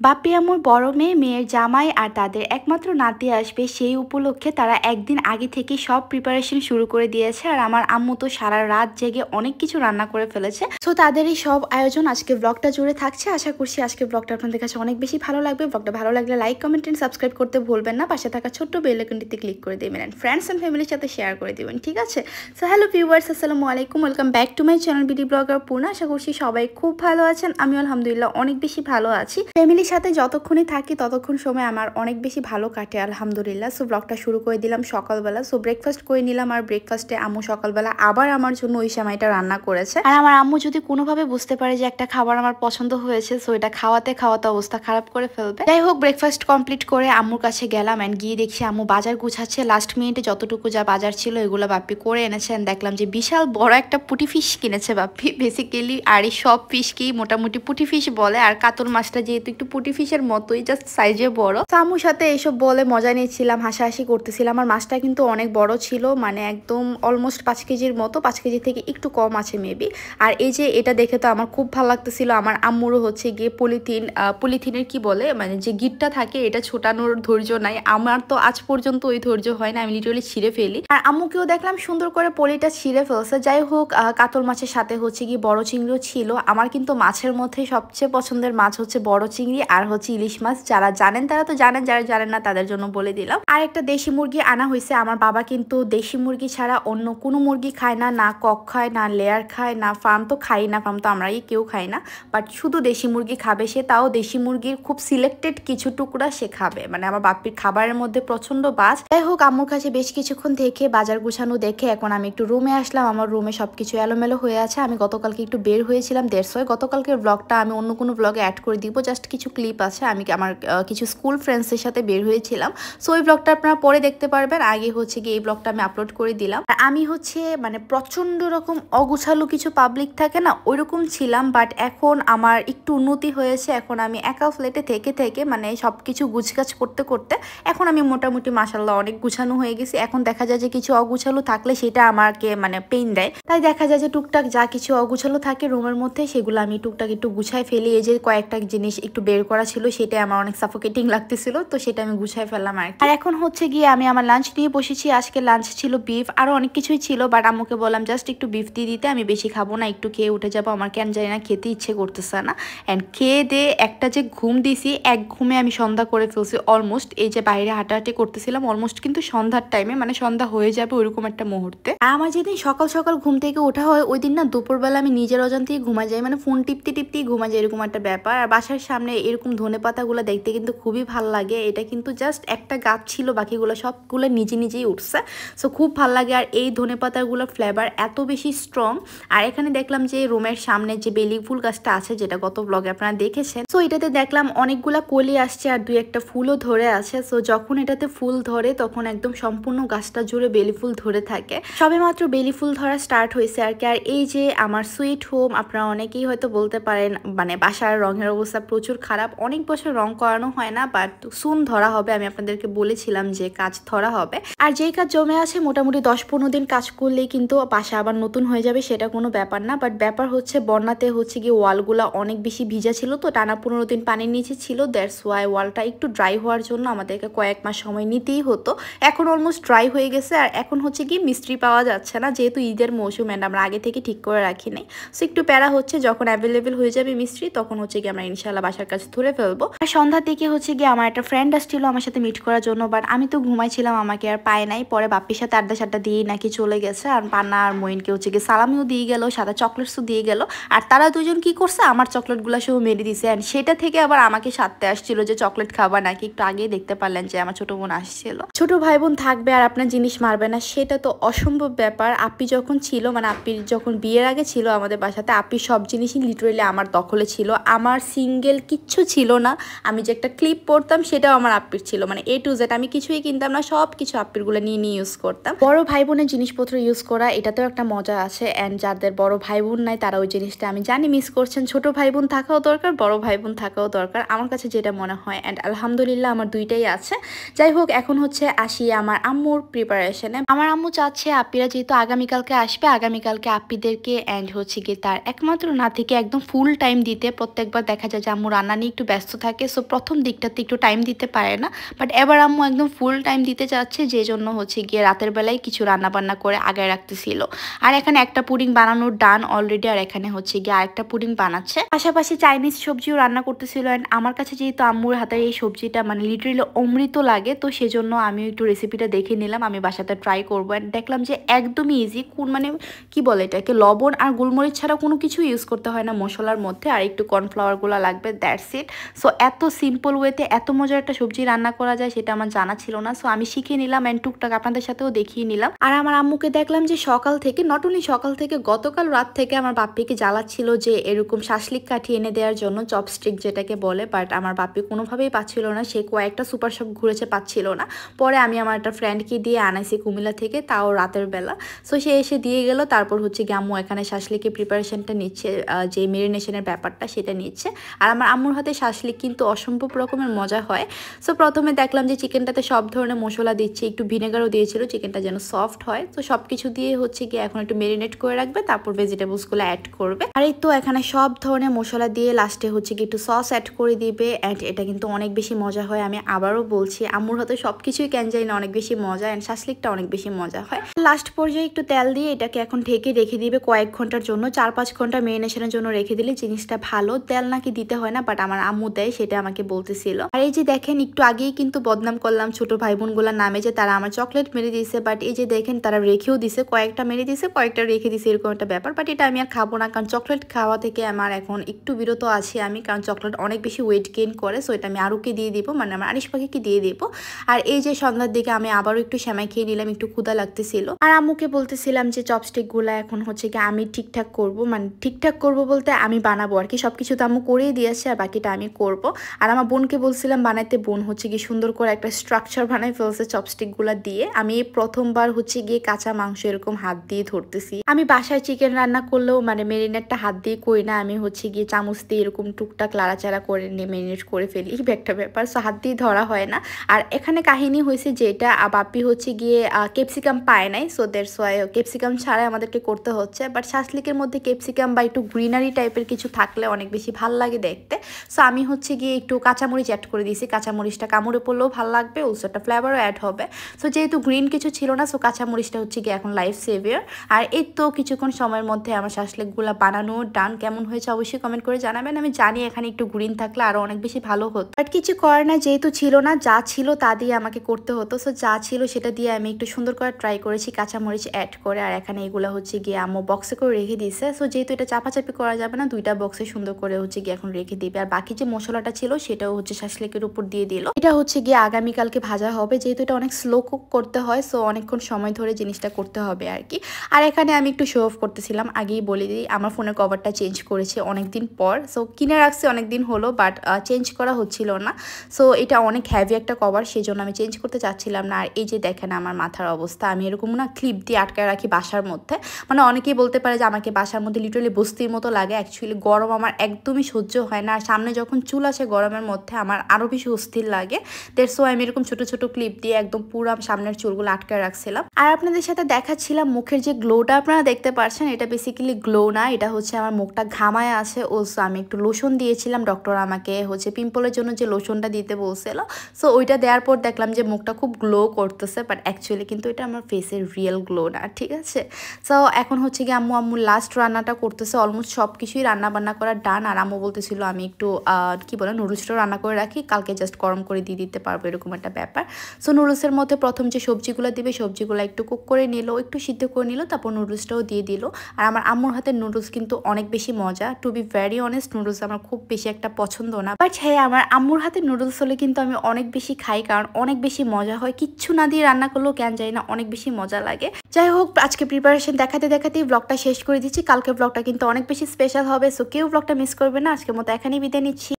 বাপ্পি আম্মুর বড় মেয়ে, মেয়ের জামাই আর তাদের একমাত্র নাতি আসবে, সেই উপলক্ষে তারা একদিন আগে থেকে সব প্রিপারেশন শুরু করে দিয়েছে। আর আমার আম্মু তো সারা রাত জেগে অনেক কিছু রান্না করে ফেলেছে। সো তাদের এই সব আয়োজন আজকে ব্লগটা জুড়ে থাকছে। আশা করছি আজকে ব্লগটা আপনাদের কাছে অনেক বেশি ভালো লাগবে। ব্লগটা ভালো লাগলে লাইক, কমেন্ট এন্ড সাবস্ক্রাইব করতে ভুলবেন না। পাশে থাকা ছোট্ট বেল আইকনটিতে ক্লিক করে দেবেন এন্ড ফ্রেন্ডস এন্ড ফ্যামিলির সাথে শেয়ার করে দিবেন, ঠিক আছে? সো হ্যালো ভিউয়ার্স, আসসালামু আলাইকুম, welcome back to my channel BD blogger Purna. আশা করছি সবাই খুব ভালো আছেন। আমি আলহামদুলিল্লাহ অনেক বেশি ভালো আছি। ফ্যামিলির সাথে যতক্ষণই থাকি ততক্ষণ সময় আমার অনেক বেশি ভালো কাটে আলহামদুলিল্লাহ। সো ব্লগটা শুরু করে দিলাম সকালবেলা। সো ব্রেকফাস্ট করে নিলাম, আর ব্রেকফাস্টে আম্মু সকালবেলা আবার আমার জন্য ওই সময়টা রান্না করেছে। আর আমার আম্মু যদি কোনোভাবে বুঝতে পারে যে একটা খাবার আমার পছন্দ হয়েছে, সো এটা খাওয়াতে খাওয়াতে অবস্থা খারাপ করে ফেলবে। যাই হোক, ব্রেকফাস্ট কমপ্লিট করে আম্মুর কাছে গেলাম অ্যান্ড গিয়ে দেখছি আম্মু বাজার গুছাচ্ছে। লাস্ট মিনিটে যতটুকু যা বাজার ছিল এগুলো বাপ্পি করে এনেছে। দেখলাম যে বিশাল বড় একটা পুঁটি ফিশ কিনেছে বাপ্পি। বেসিক্যালি আর এই সব ফিশকেই মোটামুটি পুঁটি ফিশ বলে, আর কাতল মাছটা যেহেতু একটু পুঁটি ফিশের মতোই, জাস্ট সাইজে বড়। আম্মুর সাথে এইসব বলে মজা নিচ্ছিলাম, হাসাহাসি করতেছিলাম। আর মাছটা কিন্তু অনেক বড় ছিল, মানে একদম অলমোস্ট 5 কেজির মতো, 5 কেজি থেকে একটু কম আছে মেবি। আর এই যে এটা দেখে তো আমার খুব ভালো লাগতেছিল। আমার আম্মুরও হচ্ছে গিয়ে পলিথিনের কি বলে, মানে যে গিটটা থাকে এটা ছোটানোর ধৈর্য নাই। আমার তো আজ পর্যন্ত ওই ধৈর্য হয় না, আমি লিটারালি ছিঁড়ে ফেলি। আর আম্মুকেও দেখলাম সুন্দর করে পলিটা ছিঁড়ে ফেলছে। যাই হোক, কাতল মাছের সাথে হচ্ছে গিয়ে বড় চিংড়িও ছিল। আমার কিন্তু মাছের মধ্যে সবচেয়ে পছন্দের মাছ হচ্ছে বড় চিংড়ি আর হচ্ছে ইলিশ মাছ। যারা জানেন তারা তো জানেন, যারা জানেন না তাদের জন্য বলে দিলাম। আর একটা দেশি মুরগি আনা হয়েছে। আমার বাবা কিন্তু দেশি মুরগি ছাড়া অন্য কোনো মুরগি খায় না, না কক খায়, না লেয়ার খায়, না ফার্ম তো খাই না, ফার্ম তো আমরাই কেউ খাই না। বাট শুধু দেশি মুরগি খাবে সে, তাও দেশি মুরগির খুব সিলেক্টেড কিছু টুকরা সে খাবে। মানে আমার বাপ্পির খাবারের মধ্যে প্রচন্ড বাজ। যাই হোক, আম্মুর কাছে বেশ কিছুক্ষণ থেকে বাজার গুছানো দেখে এখন আমি একটু রুমে আসলাম। আমার রুমে সবকিছু এলোমেলো হয়ে আছে। আমি গতকালকে একটু বের হয়েছিলাম দেড়শোয়। গতকালকের ব্লগটা আমি অন্য কোনো ব্লগে অ্যাড করে দিব, জাস্ট কিছু ক্লিপ আছে। আমি আমার কিছু স্কুল ফ্রেন্ডসের সাথে বের হয়েছিলাম। সো ওই ব্লগটা আপনারা পরে দেখতে পারবেন। আগে হচ্ছে গিয়ে এই ব্লগটা আমি আপলোড করে দিলাম। আর আমি হচ্ছে মানে প্রচন্ড রকম অগুছালো কিছু পাবলিক থাকে না, ওইরকম ছিলাম। বাট এখন আমার একটু উন্নতি হয়েছে। এখন আমি একা ফ্ল্যাটে থেকে থেকে মানে সবকিছু গুছগাছ করতে করতে এখন আমি মোটামুটি মাশাআল্লাহ অনেক গুছানো হয়ে গেছি। এখন দেখা যায় যে কিছু অগুছালো থাকলে সেটা আমাকে মানে পেইন দেয়। তাই দেখা যায় যে টুকটাক যা কিছু অগুছালো থাকে রুমের মধ্যে সেগুলো আমি টুকটাক একটু গুছাই ফেলি। এই যে কয়েকটা জিনিস একটু বের করা ছিল, সেটা আমার অনেক সাফোকেটিং লাগতেছিল, তো সেটা আমি গুছাই ফেললাম আর কি। আর এখন হচ্ছে গিয়ে আমি আমার লাঞ্চ নিয়ে বসেছি। আজকে লাঞ্চ ছিল বিফ, আরো অনেক কিছুই ছিল, বাট আম্মুকে বললাম জাস্ট একটু বিফ দিয়ে দিতে, আমি বেশি খাবো না, একটু খেয়ে উঠে যাবো। আমার কেন জানি না খেতে ইচ্ছে করতেছে না। অ্যান্ড খেয়ে দিয়ে একটা যে ঘুম দিছি, এক ঘুমে আমি সন্ধ্যা করে ফেলছি অলমোস্ট। এই যে বাইরে হাঁটাহাঁটি করতেছিলাম অলমোস্ট কিন্তু সন্ধ্যার টাইমে, মানে সন্ধ্যা হয়ে যাবে ওইরকম একটা মুহূর্তে। আর আমার যেদিন সকাল সকাল ঘুম থেকে ওঠা হয় ওই দিন না দুপুরবেলা আমি নিজের অজান্তেই ঘুমা যাই, মানে ফোন টিপতে টিপতেই ঘুমা যায়, এরকম একটা ব্যাপার। আর বাসার সামনে এরকম ধনে পাতাগুলো দেখতে কিন্তু খুবই ভালো লাগে। এটা কিন্তু জাস্ট একটা গাছ ছিল, বাকিগুলো সবগুলো নিজে নিজেই উঠছে। সো খুব ভালো লাগে। আর এই ধনে পাতাগুলোর ফ্লেভার এত বেশি স্ট্রং। আর এখানে দেখলাম যে রুমের সামনে যে বেলি ফুল গাছটা আছে, যেটা গত ব্লগে আপনারা দেখেছেন, সো এটাতে দেখলাম অনেকগুলা কলি আসছে আর দুই একটা ফুলও ধরে আছে। সো যখন এটাতে ফুল ধরে তখন একদম সম্পূর্ণ গাছটা জুড়ে বেলি ফুল ধরে থাকে। সবে মাত্র বেলি ফুল ধরা স্টার্ট হয়েছে আর কি। আর এই যে আমার সুইট হোম, আপনারা অনেকেই হয়তো বলতে পারেন মানে বাসার রঙের অবস্থা প্রচুর খারাপ, অনেক বছর রং করানো হয় না, বাট সুন ধরা হবে। আমি আপনাদেরকে বলেছিলাম যে কাজ ধরা হবে। আর যেই কাজ জমে আছে মোটামুটি 10-15 দিন কাজ করলেই কিন্তু বাসা আবার নতুন হয়ে যাবে, সেটা কোনো ব্যাপার না। বাট ব্যাপার হচ্ছে বন্যাতে হচ্ছে গিয়ে ওয়ালগুলা অনেক বেশি ভিজা ছিল, তো টানা 15 দিন পানির নিচে ছিল। দ্যাটস ওয়াই ওয়ালটা একটু ড্রাই হওয়ার জন্য আমাদেরকে কয়েক মাস সময় নিতেই হতো। এখন অলমোস্ট ড্রাই হয়ে গেছে। আর এখন হচ্ছে কি মিস্ত্রি পাওয়া যাচ্ছে না, যেহেতু ঈদের মৌসুম এন্ড আমরা আগে থেকে ঠিক করে রাখি নাই। সো একটু প্যারা হচ্ছে, যখন অ্যাভেলেবেল হয়ে যাবে মিস্ত্রি তখন হচ্ছে কি আমরা ইনশাল্লাহ বাসার কাছে ধরে ফেলবো। আর সন্ধ্যার দিকে হচ্ছে গিয়ে আমার একটা ফ্রেন্ড আসছিল আমার সাথে মিট করার জন্য, বাট আমি তো ঘুমাইছিলাম, আমাকে আর পায় নাই। পরে বাপ্পির সাথে আড্ডা সাড্ডা দিয়েই নাকি চলে গেছে। আর পান্না আর মইনকে হচ্ছে গিয়ে সালামিও দিয়ে গেল, সাদা চকলেটসও দিয়ে গেল। আর তারা দুজন কি করছে, আমার চকলেটগুলো সহ মেরে দিছে। অ্যান্ড সেটা থেকে আবার আমাকে সাথে আসছিল যে চকলেট খাবা নাকি। একটু আগেই দেখতে পারলেন যে আমার ছোট বোন আসছিল। ছোট ভাই বোন থাকবে আর আপনার জিনিস মারবে না, সেটা তো অসম্ভব ব্যাপার। আপ্পি যখন ছিল, মানে আপ্পির যখন বিয়ের আগে ছিল আমাদের বাসাতে, আপ্পির সব জিনিসই লিটারেলি আমার দখলে ছিল। আমার সিঙ্গেল কিচ্ছু ছিল না। আমি যে একটা ক্লিপ পরতাম সেটাও আমার আপ্পির ছিল, মানে A to Z। আমি কিছুই কিনতাম না, সব কিছু আপ্পিরগুলো নিয়ে নিয়ে ইউজ করতাম। বড় ভাই বোনের জিনিসপত্র ইউজ করা এটাতেও একটা মজা আছে। অ্যান্ড যাদের বড় ভাই বোন নাই তারা ওই জিনিসটা আমি জানি মিস করছেন। ছোট ভাই বোন থাকাও দরকার, বড় ভাই বোন থাকাও দরকার, আমার কাছে যেটা মনে হয়। অ্যান্ড আলহামদুলিল্লাহ আমার দুইটাই আছে। যাই হোক, এখন হচ্ছে আসি আমার আম্মুর প্রিপারেশনে। আমার আম্মু চাচ্ছে আপ্পিরা যেহেতু আগামীকালকে আসবে, আগামীকালকে আপ্পিদেরকে অ্যান্ড হচ্ছে গিয়ে তার একমাত্র নাতিকে একদম ফুল টাইম দিতে। প্রত্যেকবার দেখা যায় যে আম্মু রান্না নিয়ে একটু ব্যস্ত থাকে, সো প্রথম দিকটাতে একটু টাইম দিতে পারে না। বাট এবার আম্মু একদম ফুল টাইম দিতে চাচ্ছে, যে জন্য হচ্ছে গিয়ে রাতের বেলায় কিছু রান্নাবান্না করে আগায় রাখতেছিল। আর এখানে একটা পুডিং বানানোর ডান অলরেডি, আর এখানে হচ্ছে গিয়ে আরেকটা পুডিং বানাচ্ছে। পাশাপাশি চাইনিজ সবজিও রান্না করতেছিল। অ্যান্ড আমার কাছে যেহেতু আম্মুর হাতের এই সবজিটা মানে লিটারেলি অমৃত লাগে, তো সেজন্য আমি একটু রেসিপিটা দেখে নিলাম, আমি বাসাতে ট্রাই করবো। অ্যান্ড দেখলাম যে একদমই ইজি, মানে কি বলে এটাকে, লবণ আর গোলমরিচ ছাড়া কোনো কিছু ইউজ করতে হয় না মশলার মধ্যে, আর একটু কর্নফ্লাওয়ারগুলো লাগবে, দ্যাটস ইট। সো এত সিম্পল ওয়েতে এত মজার একটা সবজি রান্না করা যায় সেটা আমার জানা ছিল না। সো আমি শিখে নিলাম অ্যান্ড টুকটাক আপনাদের সাথেও দেখিয়ে নিলাম। আর আমার আম্মুকে দেখলাম যে সকাল থেকে, নট অনলি সকাল থেকে, গতকাল রাত থেকে আমার বাপ্পিকে জ্বালাচ্ছিল যে এরকম শাসলিক কাঠি এনে দেওয়ার জন্য, চপস্টিক যেটাকে বলে। বাট আমার বাপ্পি কোনোভাবেই পাচ্ছিল না, সে কয়েকটা সুপার শপ ঘুরেছে, পাচ্ছিল না। পরে আমি আমার একটা ফ্রেন্ডকে দিয়ে আনাইছি কুমিল্লা থেকে, তাও রাতের বেলা। সো সে এসে দিয়ে গেল। তারপর হচ্ছে গিয়ে আম্মু এখানে শাসলিকের প্রিপারেশনটা নিচ্ছে, যে মেরিনেশনের ব্যাপারটা সেটা নিচ্ছে। আর আমার আম্মুর হাতে শাসলিক কিন্তু অসম্ভব রকমের মজা হয়। সো প্রথমে দেখলাম যে চিকেনটাতে সব ধরনের মশলা দিচ্ছে, একটু ভিনেগারও দিয়েছিল চিকেনটা যেন সফট হয়। তো সব কিছু দিয়ে হচ্ছে গিয়ে এখন একটু মেরিনেট করে রাখবে, তারপর ভেজিটেবলসগুলো অ্যাড করবে। আর এই তো এখানে সব ধরনের মশলা দিয়ে লাস্টে হচ্ছে কি একটু সস অ্যাড করে দিবে। অ্যান্ড এটা কিন্তু অনেক বেশি মজা হয়, আমি আবারও বলছি, আম্মুর হাতে সব কিছুই কেন জানি না অনেক বেশি মজা, অ্যান্ড শাসলিকটা অনেক বেশি মজা হয়। লাস্ট পর্যায়ে একটু তেল দিয়ে এটাকে এখন ঢেকে রেখে দিবে কয়েক ঘন্টার জন্য, 4-5 ঘন্টা মেরিনেশনের জন্য রেখে দিলে জিনিসটা ভালো। তেল নাকি দিতে হয় না, বাট আমার আম্মু দেয়, সেটা আমাকে বলতেছিল। আর এই যে দেখেন, একটু আগেই কিন্তু বদনাম করলাম ছোট ভাই বোনগুলোর নামে যে তারা আমার চকলেট মেরে দিয়েছে, বাট এই যে দেখেন তারা রেখেও দিছে, কয়েকটা মেরে দিয়েছে, কয়েকটা রেখে দিছে, এরকম একটা ব্যাপার। বাট এটা আমি আর খাবো না, কারণ চকলেট খাওয়া থেকে আমার এখন একটু বিরত আছি আমি, কারণ চকলেট অনেক বেশি ওয়েট গেইন করে। সো এটা আমি আরুকে দিয়ে দিব, মানে আমার আরিশ পাখিকে দিয়ে দিব। আর এই যে সন্ধ্যার দিকে আমি আবারও একটু সেমাই খেয়ে নিলাম, একটু ক্ষুধা লাগতেছিল। আর আম্মুকে বলতেছিলাম যে চপস্টিকগুলো এখন হচ্ছে কি আমি ঠিকঠাক করব, মানে ঠিকঠাক করব বলতে আমি বানাবো আর কি, সবকিছু তো আম্মু করেই দিয়েছে, আর বাকিটা আমি করব। আর আমার বোনকে বলছিলাম বানাইতে, বোন হচ্ছে গিয়ে সুন্দর করে একটা স্ট্রাকচার বানাই ফেলছে চপস্টিকগুলো দিয়ে। আমি প্রথমবার হচ্ছে গিয়ে কাঁচা মাংস এরকম হাত দিয়ে ধরতেছি। আমি বাসায় চিকেন রান্না করলেও মানে মেরিনেটটা হাত দিয়ে করি না, আমি হচ্ছে গিয়ে চামচ দিয়ে এরকম টুকটাক লাড়াচাড়া করে নিয়ে মেরিনেট করে ফেলি, একটা ব্যাপার। সো হাত দিয়ে ধরা হয় না। আর এখানে কাহিনী হয়েছে যেটা, বাপ্পি হচ্ছে গিয়ে ক্যাপসিকাম পায় নাই, সো দ্যাটস ওয়াই ক্যাপসিকাম ছাড়াই আমাদেরকে করতে হচ্ছে। বাট শাসলিকের মধ্যে ক্যাপসিকাম বা একটু গ্রিনারি টাইপের কিছু থাকলে অনেক বেশি ভাল লাগে দেখতে। সো আমি হচ্ছে গিয়ে একটু কাঁচামরিচ অ্যাড করে দিয়েছি, কাঁচামরিচটা কামড়ে পড়লেও ভালো লাগবে, ওসব একটা ফ্লেভারও অ্যাড হবে। সো যেহেতু গ্রিন কিছু ছিল না, সো কাঁচামরিচটা হচ্ছে গিয়ে এখন লাইফ সেভিয়ার। আর এই তো কিছুক্ষণ সময়ের মধ্যে আমার শাসলিকগুলো বানানো ডান। কেমন হয়েছে অবশ্যই কমেন্ট করে জানাবেন। আমি জানি এখানে একটু গ্রিন থাকলে আরও অনেক বেশি ভালো হতো, বাট কিছু করার না, যেহেতু ছিল না, যা ছিল তা দিয়ে আমাকে করতে হতো। সো যা ছিল সেটা দিয়ে আমি একটু সুন্দর করে ট্রাই করেছি কাঁচামরিচ অ্যাড করে। আর এখানে এগুলো হচ্ছে গিয়ে আম্মু বক্সে করে রেখে দিয়েছে। সো যেহেতু এটা চাপাচাপি করা যাবে না, দুইটা বক্সে সুন্দর করে হচ্ছে গিয়ে এখন রেখে দিবে। আর বাকি যে মশলাটা ছিল সেটাও হচ্ছে শাসলিকের উপর দিয়ে দিল। এটা হচ্ছে গিয়ে আগামীকালকে ভাজা হবে, যেহেতু এটা অনেক স্লো কুক করতে হয়, সো অনেকক্ষণ সময় ধরে জিনিসটা করতে হবে আর কি। আর এখানে আমি একটু শো অফ করতেছিলাম, আগেই বলে দিই আমার ফোনের কভারটা চেঞ্জ করেছে অনেকদিন পর। সো কিনে রাখছি অনেকদিন হলো, বাট চেঞ্জ করা হচ্ছিল না। সো এটা অনেক হ্যাভি একটা কভার, সেই জন্য আমি চেঞ্জ করতে চাচ্ছিলাম না। আর এই যে দেখেন আমার মাথার অবস্থা, আমি এরকম না ক্লিপ দিয়ে আটকায় রাখি বাসার মধ্যে। মানে অনেকেই বলতে পারে যে আমাকে বাসার মধ্যে লিটারালি বস্তির মতো লাগে। অ্যাকচুয়ালি গরম আমার একদমই সহ্য হয় না, আর সামনে যখন চুল আসে গরমের মধ্যে আমার আরও বেশি অস্থির লাগে। সো আমি এরকম ছোট ছোট ক্লিপ দিয়ে একদম পুরো সামনের চুলগুলো আটকায় রাখছিলাম। আর আপনাদের সাথে দেখাচ্ছিলাম মুখের যে গ্লোটা আপনারা দেখতে পাচ্ছেন, এটা বেসিক্যালি গ্লো না, এটা হচ্ছে আমার মুখটা ঘামায় আছে। সো আমি একটু লোশন দিয়েছিলাম, ডক্টর আমাকে হচ্ছে পিম্পলের জন্য যে লোশনটা দিতে বলছিল। সো ওইটা দেওয়ার পর দেখলাম যে মুখটা খুব গ্লো করতেছে, বাট অ্যাকচুয়ালি কিন্তু এটা আমার ফেসের রিয়েল গ্লো না, ঠিক আছে। সো এখন হচ্ছে কি আম্মু লাস্ট রান্নাটা করতেছে, অলমোস্ট সব কিছুই রান্না বান্না করা ডান। আর আম্মু বলতেছিল আমি একটু কি বলে নুডলসটা রান্না করে রাখি, কালকে জাস্ট গরম করে দিয়ে দিতে পারবো, এরকম একটা ব্যাপার। সো নুডলসের মধ্যে প্রথম যে সবজিগুলো দিবে সবজিগুলো একটু কুক করে নিল, একটু সিদ্ধ করে নিল, তারপর নুডলসটাও দিয়ে দিল। আর আমার আম্মুর হাতের নুডলস কিন্তু অনেক বেশি মজা, to be very honest. Noodles আমার খুব বেশি একটা পছন্দ না, বাট হ্যাঁ আমার আম্মুর হাতের নুডলস হলে কিন্তু আমি অনেক বেশি খাই, কারণ অনেক বেশি মজা হয়। কিচ্ছু না দিয়ে রান্না করলেও কেন জানি না অনেক বেশি মজা লাগে। যাই হোক, আজকে প্রিপারেশন দেখাতে দেখাতেই ব্লগটা শেষ করে দিচ্ছি। কালকে ব্লগটা কিন্তু অনেক বেশি স্পেশাল হবে, সো কেউ ব্লগটা মিস করবে না। আজকের মতো এখানেই বিদায় নিচ্ছি।